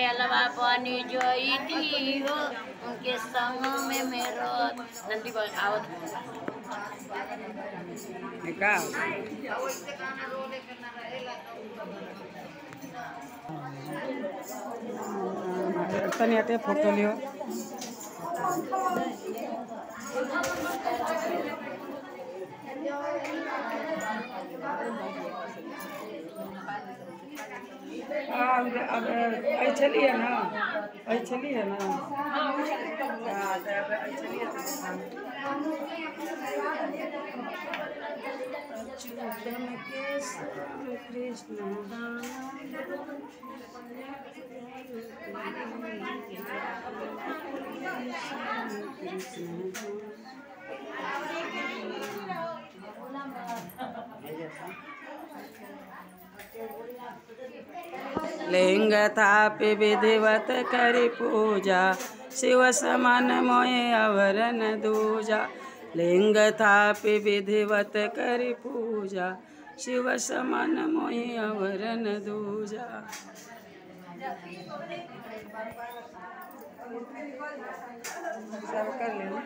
पायलवा बनी जोईती हो उनके संग में मेरो नंदी आवत का तनी आते फोटो लियो अब चलिए ना चलिए ना अच्युतन केशव कृष्ण लिंग थापि विधिवत करि पूजा शिव समान मोहे अवरन दूजा लिंग थापि विधिवत करि पूजा शिव समान मोहे अवरन दूजा। सब कर लेना